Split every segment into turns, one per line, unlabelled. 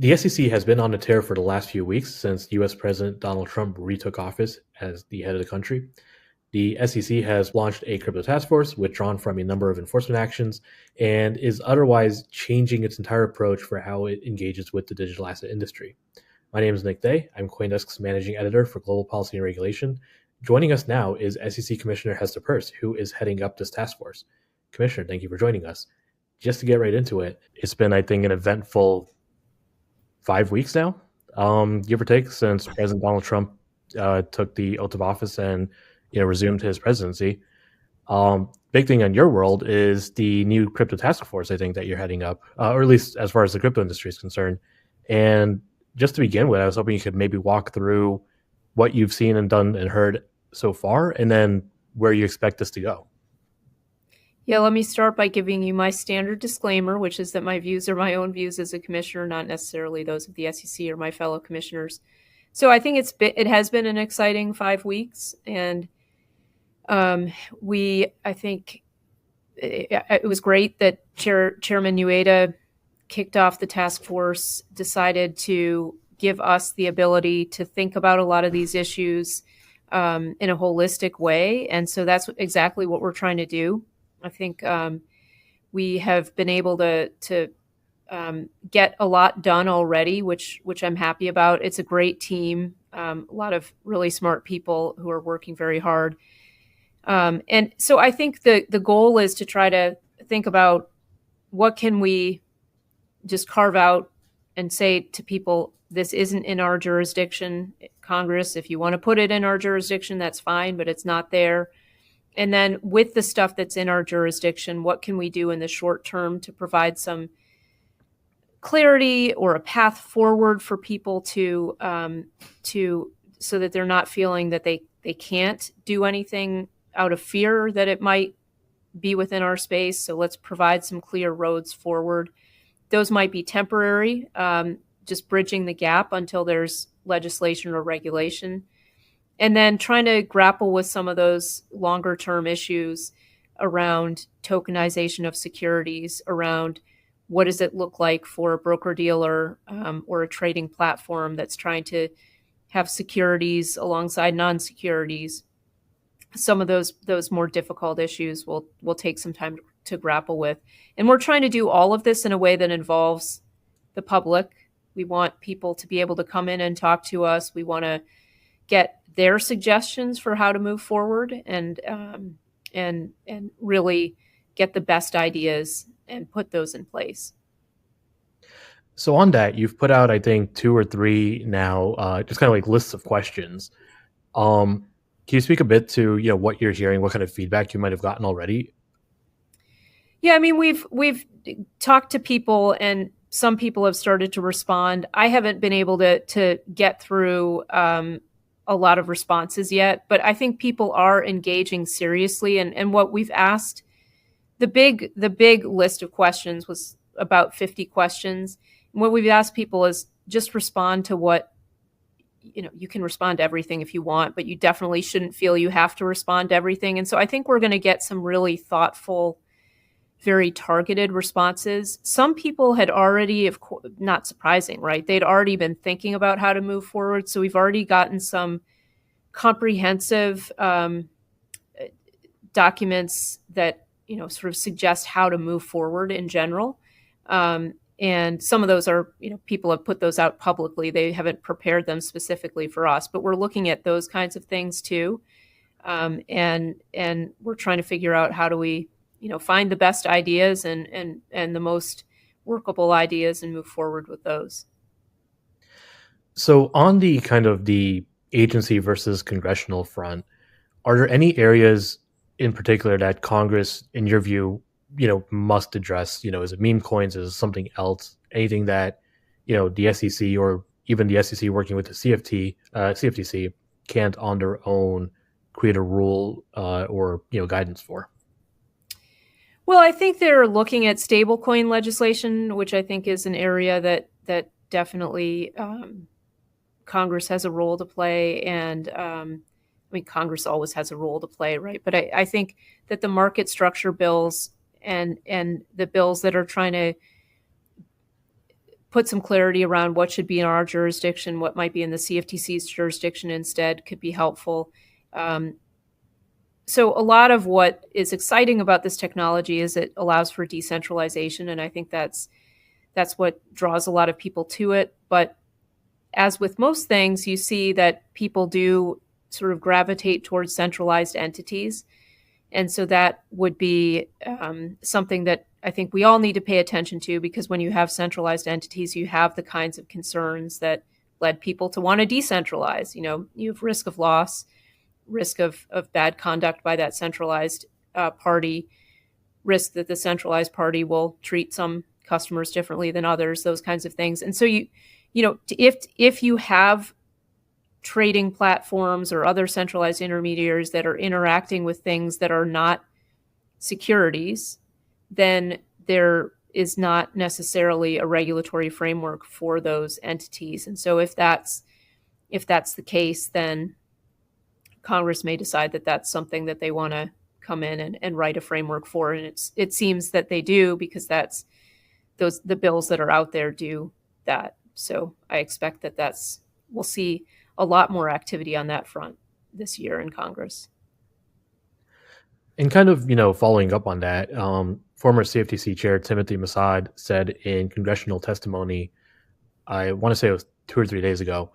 The SEC has been on a tear for the last few weeks since US President Donald Trump retook office as the head of the country. The SEC has launched a crypto task force, withdrawn from a number of enforcement actions, and is otherwise changing its entire approach for how it engages with the digital asset industry. My name is Nick Day. I'm CoinDesk's managing editor for global policy and regulation. Joining us now is SEC Commissioner Hester Peirce, who is heading up this task force. Commissioner, thank you for joining us. Just to get right into it, it's been, I think, an eventful 5 weeks now, give or take, since President Donald Trump took the oath of office and resumed his presidency. Big thing on your world is the new crypto task force, I think, that you're heading up, or at least as far as the crypto industry is concerned. And just to begin with, I was hoping you could maybe walk through what you've seen and done and heard so far, and then where you expect this to go.
Yeah, let me start by giving you my standard disclaimer, which is that my views are my own views as a commissioner, not necessarily those of the SEC or my fellow commissioners. So I think it has been an exciting 5 weeks, and I think it was great that Chairman Ueda kicked off the task force, decided to give us the ability to think about a lot of these issues in a holistic way, and so that's exactly what we're trying to do. I think we have been able to get a lot done already, which I'm happy about. It's a great team, a lot of really smart people who are working very hard. And so I think the goal is to try to think about what can we just carve out and say to people, this isn't in our jurisdiction. Congress, if you want to put it in our jurisdiction, that's fine, but it's not there. And then with the stuff that's in our jurisdiction, what can we do in the short term to provide some clarity or a path forward for people to so that they're not feeling that they can't do anything out of fear that it might be within our space. So let's provide some clear roads forward. Those might be temporary, just bridging the gap until there's legislation or regulation. And then trying to grapple with some of those longer term issues around tokenization of securities, around what does it look like for a broker dealer or a trading platform that's trying to have securities alongside non-securities. Some of those more difficult issues will take some time to grapple with. And we're trying to do all of this in a way that involves the public. We want people to be able to come in and talk to us. We want to get their suggestions for how to move forward and really get the best ideas and put those in place.
So on that, you've put out, I think, 2 or 3 now, just kind of like lists of questions. Can you speak a bit to what you're hearing, what kind of feedback you might have gotten already?
Yeah, I mean, we've talked to people, and some people have started to respond. I haven't been able to get through a lot of responses yet, but I think people are engaging seriously. And what we've asked, the big list of questions was about 50 questions. And what we've asked people is just respond to what, you can respond to everything if you want, but you definitely shouldn't feel you have to respond to everything. And so I think we're going to get some really thoughtful, very targeted responses. Some people had already, of course, not surprising, right? They'd already been thinking about how to move forward. So we've already gotten some comprehensive documents that, sort of suggest how to move forward in general. And some of those are, people have put those out publicly. They haven't prepared them specifically for us, but we're looking at those kinds of things too. And we're trying to figure out how do we, find the best ideas and the most workable ideas and move forward with those.
So on the kind of the agency versus congressional front, are there any areas in particular that Congress, in your view, must address? Is it meme coins? Is it something else? Anything that, the SEC or even the SEC working with the CFTC can't on their own create a rule or guidance for?
Well, I think they're looking at stablecoin legislation, which I think is an area that definitely Congress has a role to play. And Congress always has a role to play, right? But I think that the market structure bills and the bills that are trying to put some clarity around what should be in our jurisdiction, what might be in the CFTC's jurisdiction instead could be helpful. So a lot of what is exciting about this technology is it allows for decentralization, and I think that's what draws a lot of people to it. But as with most things, you see that people do sort of gravitate towards centralized entities. And so that would be something that I think we all need to pay attention to, because when you have centralized entities, you have the kinds of concerns that led people to want to decentralize. You have risk of loss, risk of bad conduct by that centralized party, risk that the centralized party will treat some customers differently than others, those kinds of things. And so if you have trading platforms or other centralized intermediaries that are interacting with things that are not securities, then there is not necessarily a regulatory framework for those entities. And so if that's the case, then Congress may decide that that's something that they want to come in and write a framework for. And it seems that they do, because that's the bills that are out there do that. So I expect that we'll see a lot more activity on that front this year in Congress.
And kind of, following up on that, former CFTC Chair Timothy Masad said in congressional testimony, I want to say it was 2 or 3 days ago,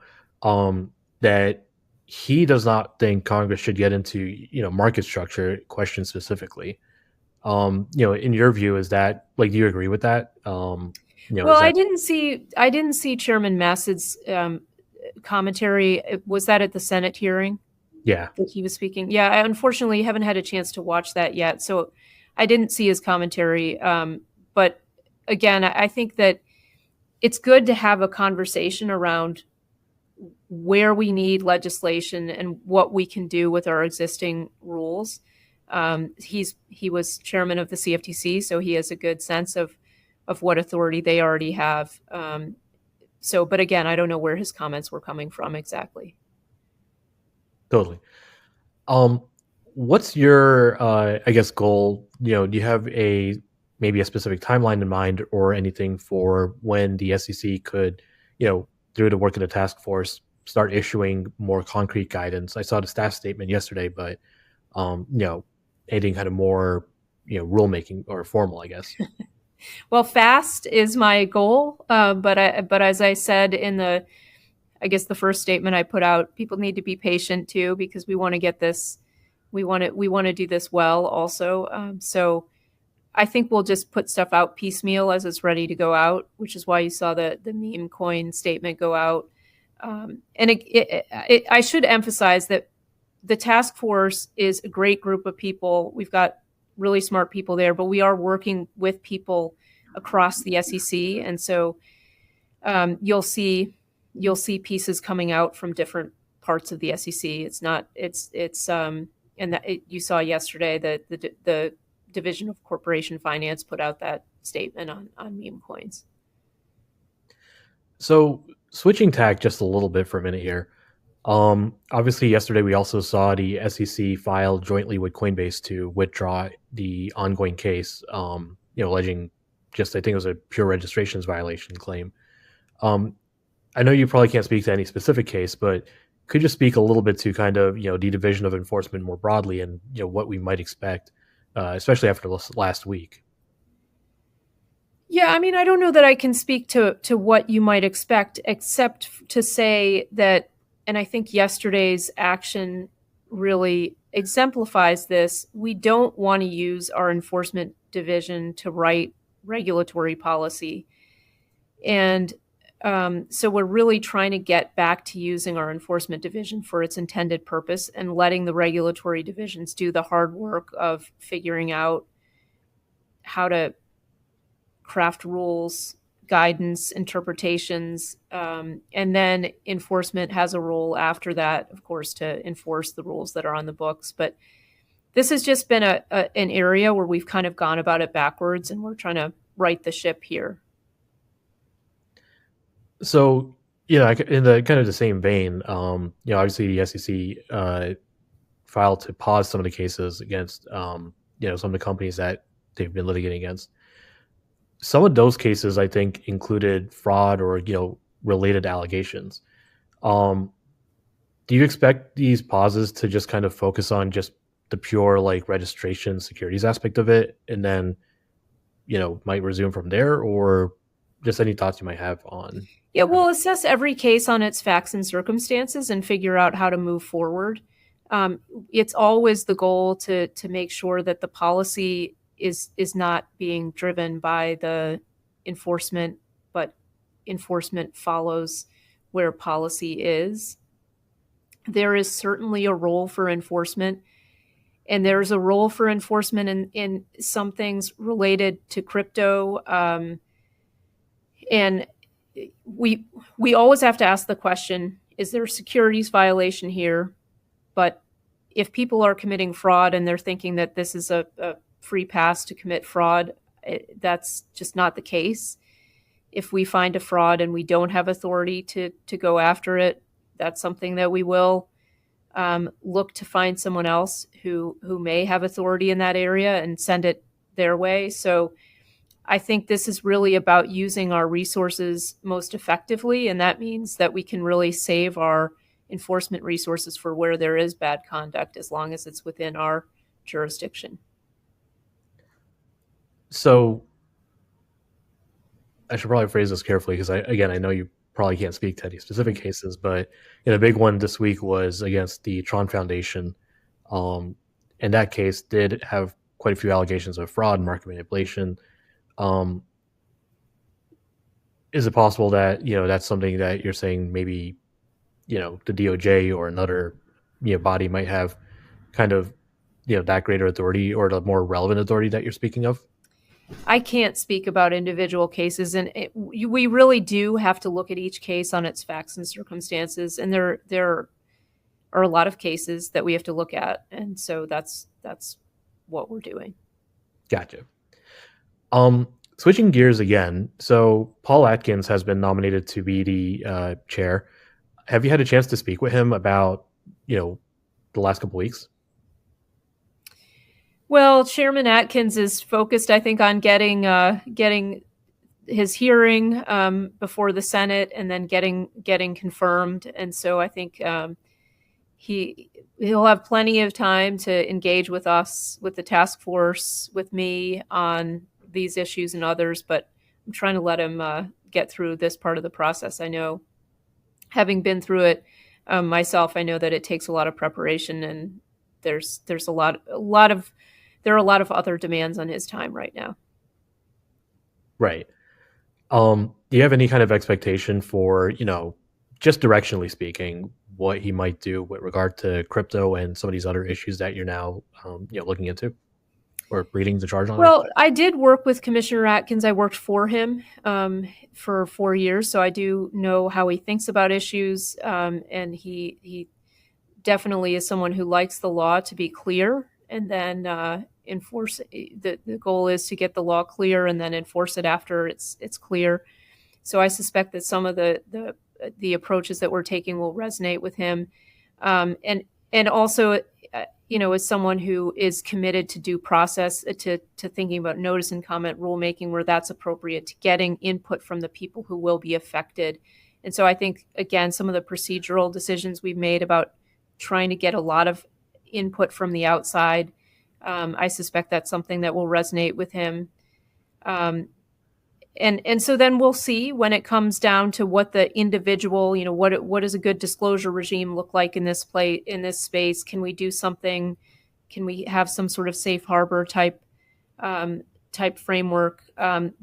that he does not think Congress should get into, market structure questions specifically. In your view, is that, do you agree with that?
Well, I didn't see Chairman Massad's commentary. Was that at the Senate hearing?
Yeah.
That he was speaking? Yeah, I unfortunately haven't had a chance to watch that yet, so I didn't see his commentary. But again, I think that it's good to have a conversation around where we need legislation and what we can do with our existing rules. He was chairman of the CFTC, so he has a good sense of what authority they already have. But again, I don't know where his comments were coming from exactly.
Totally. What's your, goal? Do you have maybe a specific timeline in mind or anything for when the SEC could, through the work of the task force, start issuing more concrete guidance? I saw the staff statement yesterday, but, anything kind of more, rulemaking or formal, I guess.
Well, fast is my goal, but as I said in the first statement I put out, people need to be patient too, because we want to get this, we want to do this well also. So I think we'll just put stuff out piecemeal as it's ready to go out, which is why you saw the meme coin statement go out. And I should emphasize that the task force is a great group of people. We've got really smart people there, but we are working with people across the SEC. And so you'll see pieces coming out from different parts of the SEC. You saw yesterday that the Division of Corporation Finance put out that statement on meme coins.
So switching tack just a little bit for a minute here. Obviously yesterday we also saw the SEC file jointly with Coinbase to withdraw the ongoing case, alleging I think it was a pure registrations violation claim. I know you probably can't speak to any specific case, but could you speak a little bit to kind of, the Division of Enforcement more broadly and, what we might expect, especially after last week?
Yeah, I mean, I don't know that I can speak to what you might expect, except to say that, and I think yesterday's action really exemplifies this, we don't want to use our enforcement division to write regulatory policy. And so we're really trying to get back to using our enforcement division for its intended purpose and letting the regulatory divisions do the hard work of figuring out how to craft rules, guidance, interpretations, and then enforcement has a role after that, of course, to enforce the rules that are on the books. But this has just been an area where we've kind of gone about it backwards, and we're trying to right the ship here.
So, in the kind of the same vein, obviously the SEC filed to pause some of the cases against, some of the companies that they've been litigating against. some of those cases I think included fraud or related allegations. Um, do you expect these pauses to just kind of focus on just the pure like registration securities aspect of it, and then might resume from there, or just any thoughts you might have on
Yeah,
kind of
we'll assess every case on its facts and circumstances and figure out how to move forward. It's always the goal to make sure that the policy is not being driven by the enforcement, but enforcement follows where policy is. There is certainly a role for enforcement, and there's a role for enforcement in some things related to crypto. And we always have to ask the question: is there a securities violation here? But if people are committing fraud and they're thinking that this is a free pass to commit fraud, that's just not the case. If we find a fraud and we don't have authority to go after it, that's something that we will look to find someone else who may have authority in that area and send it their way. So I think this is really about using our resources most effectively, and that means that we can really save our enforcement resources for where there is bad conduct, as long as it's within our jurisdiction.
So I should probably phrase this carefully because I know you probably can't speak to any specific cases, but a big one this week was against the Tron Foundation. And that case did have quite a few allegations of fraud and market manipulation. Um, is it possible that that's something that you're saying maybe the DOJ or another body might have kind of that greater authority or the more relevant authority that you're speaking of?
I can't speak about individual cases, and we really do have to look at each case on its facts and circumstances. And there are a lot of cases that we have to look at, and so that's what we're doing.
Gotcha. Switching gears again. So Paul Atkins has been nominated to be the chair. Have you had a chance to speak with him about the last couple weeks?
Well, Chairman Atkins is focused, I think, on getting his hearing before the Senate, and then getting confirmed. And so I think he'll have plenty of time to engage with us, with the task force, with me on these issues and others. But I'm trying to let him get through this part of the process. I know, having been through it myself, I know that it takes a lot of preparation, and there's a lot of there are a lot of other demands on his time right now.
Right. Do you have any kind of expectation for, just directionally speaking, what he might do with regard to crypto and some of these other issues that you're now, looking into or leading the charge on?
Well, I did work with Commissioner Atkins. I worked for him for 4 years, so I do know how he thinks about issues. And he definitely is someone who likes the law to be clear, and then enforce the goal is to get the law clear and then enforce it after it's clear. So I suspect that some of the approaches that we're taking will resonate with him, and also as someone who is committed to due process, to thinking about notice and comment rulemaking where that's appropriate, to getting input from the people who will be affected. And so I think, again, some of the procedural decisions we've made about trying to get a lot of input from the outside, I suspect that's something that will resonate with him. And so then we'll see when it comes down to what the individual, what does a good disclosure regime look like in this space? Can we do something? Can we have some sort of safe harbor type framework?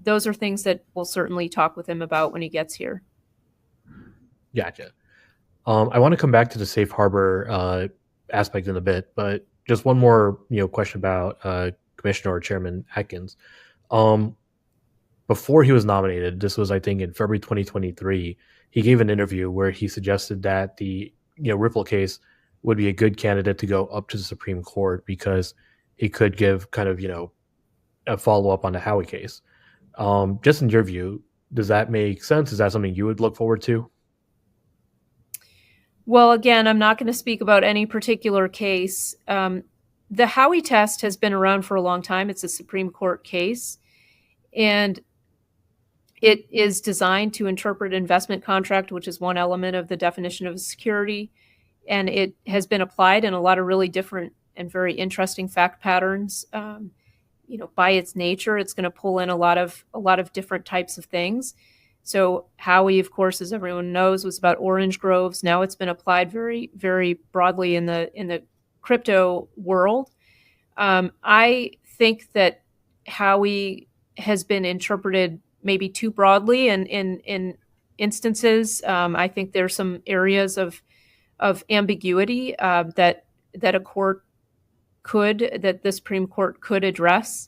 Those are things that we'll certainly talk with him about when he gets here.
Gotcha. I want to come back to the safe harbor aspect in a bit, but just one more, question about Commissioner or Chairman Atkins. Before he was nominated, this was, I think, in February 2023, he gave an interview where he suggested that the Ripple case would be a good candidate to go up to the Supreme Court because he could give kind of, a follow-up on the Howey case. Just in your view, does that make sense? Is that something you would look forward to?
Well, again, I'm not going to speak about any particular case. The Howey test has been around for a long time. It's a Supreme Court case. And It is designed to interpret investment contract, which is one element of the definition of security, and it has been applied in a lot of really different and very interesting fact patterns. By its nature, it's going to pull in a lot of different types of things. So Howey, of course, as everyone knows, was about orange groves. Now it's been applied very, very broadly in the crypto world. I think that Howey has been interpreted maybe too broadly in instances. I think there's some areas of ambiguity that the Supreme Court could address.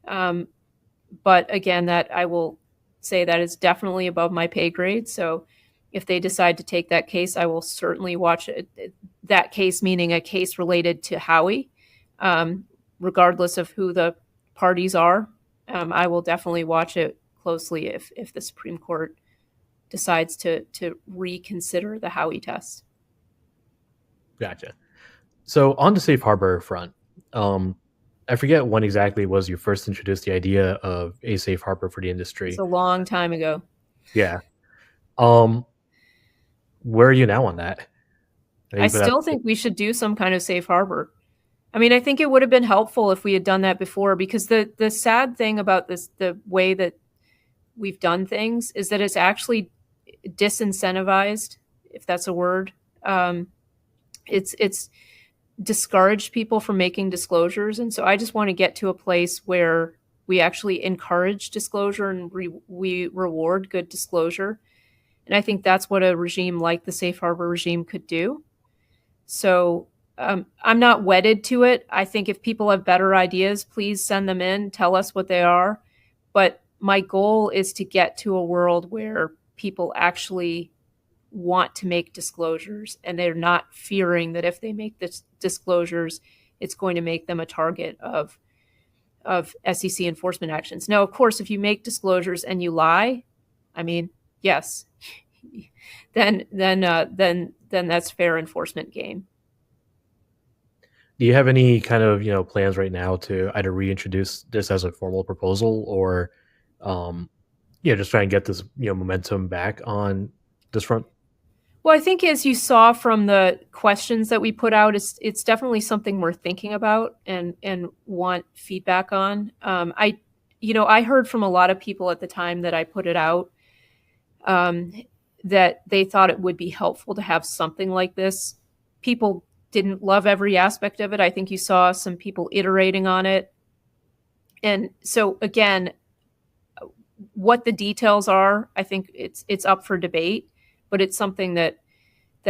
But again, that I will say that is definitely above my pay grade. So if they decide to take that case, I will certainly watch it. That case, meaning a case related to Howey, regardless of who the parties are. I will definitely watch it closely if the Supreme Court decides to reconsider the Howey test.
Gotcha. So on the safe harbor front, I forget when exactly was you first introduced the idea of a safe harbor for the industry.
It's a long time ago.
Yeah. Where are you now on that?
I still think we should do some kind of safe harbor. I mean, I think it would have been helpful if we had done that before, because the sad thing about this, the way that we've done things, is that it's actually disincentivized, if that's a word. It's discouraged people from making disclosures. And so I just want to get to a place where we actually encourage disclosure and we reward good disclosure. And I think that's what a regime like the safe harbor regime could do. So I'm not wedded to it. I think if people have better ideas, please send them in, tell us what they are. But my goal is to get to a world where people actually want to make disclosures and they're not fearing that if they make this disclosures, it's going to make them a target of SEC enforcement actions. Now, of course, if you make disclosures and you lie, I mean, yes, then that's fair enforcement game.
Do you have any kind of plans right now to either reintroduce this as a formal proposal or just try and get this momentum back on this front?
Well, I think as you saw from the questions that we put out, it's definitely something we're thinking about and want feedback on. I heard from a lot of people at the time that I put it out that they thought it would be helpful to have something like this. People didn't love every aspect of it. I think you saw some people iterating on it. And so again, what the details are, I think it's up for debate, but it's something that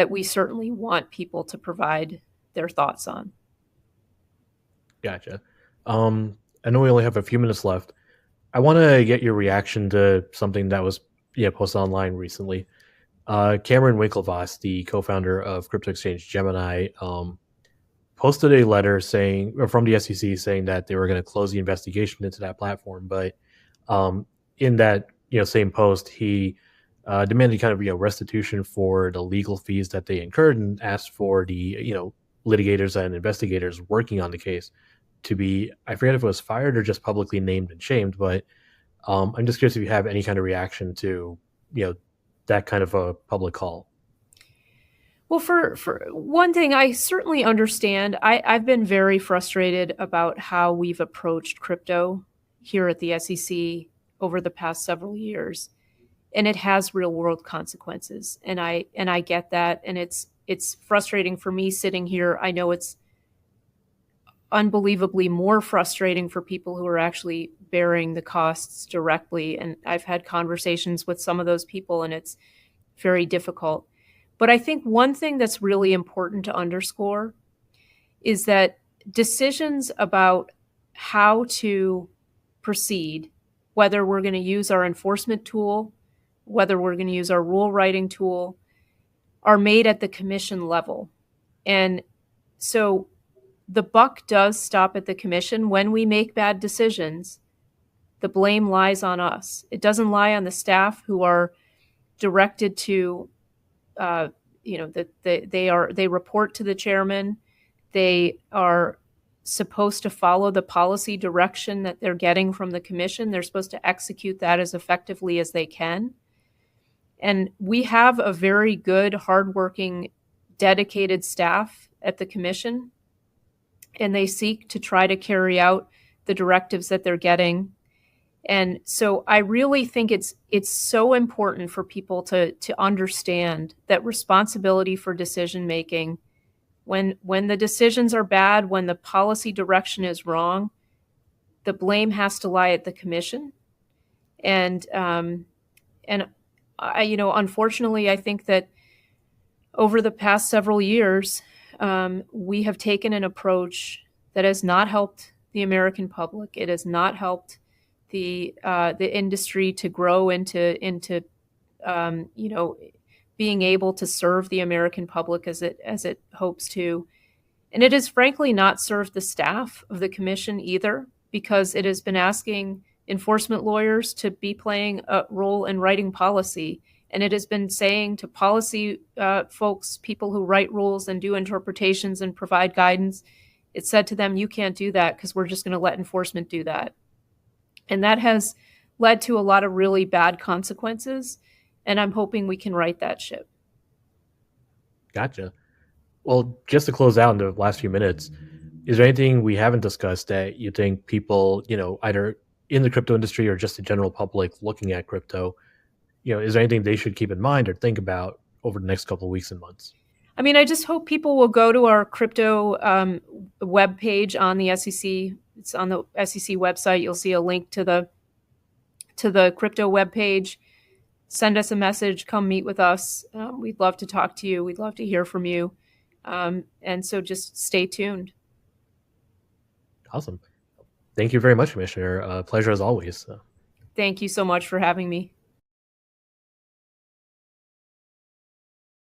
we certainly want people to provide their thoughts on.
Gotcha. I know we only have a few minutes left. I want to get your reaction to something that was posted online recently. Cameron Winklevoss, the co-founder of crypto exchange Gemini, posted a letter from the SEC saying that they were going to close the investigation into that platform. But in that same post, he demanded kind of restitution for the legal fees that they incurred and asked for the litigators and investigators working on the case to be, I forget if it was fired or just publicly named and shamed. But I'm just curious if you have any kind of reaction to that kind of a public call.
Well, for one thing, I certainly understand. I've been very frustrated about how we've approached crypto here at the SEC over the past several years, and it has real world consequences. And I get that, and it's frustrating for me sitting here. I know it's unbelievably more frustrating for people who are actually bearing the costs directly. And I've had conversations with some of those people, and it's very difficult. But I think one thing that's really important to underscore is that decisions about how to proceed, whether we're going to use our enforcement tool, whether we're going to use our rule writing tool, are made at the commission level. And so the buck does stop at the commission. When we make bad decisions, the blame lies on us. It doesn't lie on the staff who are directed to, they report to the chairman. They are supposed to follow the policy direction that they're getting from the commission. They're supposed to execute that as effectively as they can. And we have a very good, hardworking, dedicated staff at the commission, and they seek to try to carry out the directives that they're getting. And so I really think it's so important for people to understand that responsibility for decision making, when the decisions are bad, when the policy direction is wrong, the blame has to lie at the commission. And unfortunately, I think that over the past several years, we have taken an approach that has not helped the American public. It has not helped the industry to grow into being able to serve the American public as it hopes to. And it has frankly not served the staff of the commission either, because it has been asking enforcement lawyers to be playing a role in writing policy. And it has been saying to policy folks, people who write rules and do interpretations and provide guidance, it said to them, you can't do that because we're just going to let enforcement do that. And that has led to a lot of really bad consequences. And I'm hoping we can right that ship.
Gotcha. Well, just to close out in the last few minutes, is there anything we haven't discussed that you think people, either in the crypto industry or just the general public looking at crypto, is there anything they should keep in mind or think about over the next couple of weeks and months?
I mean, I just hope people will go to our crypto webpage on the SEC. It's on the SEC website. You'll see a link to the crypto webpage. Send us a message. Come meet with us. We'd love to talk to you. We'd love to hear from you. And so just stay tuned.
Awesome. Thank you very much, Commissioner. Pleasure as always.
Thank you so much for having me.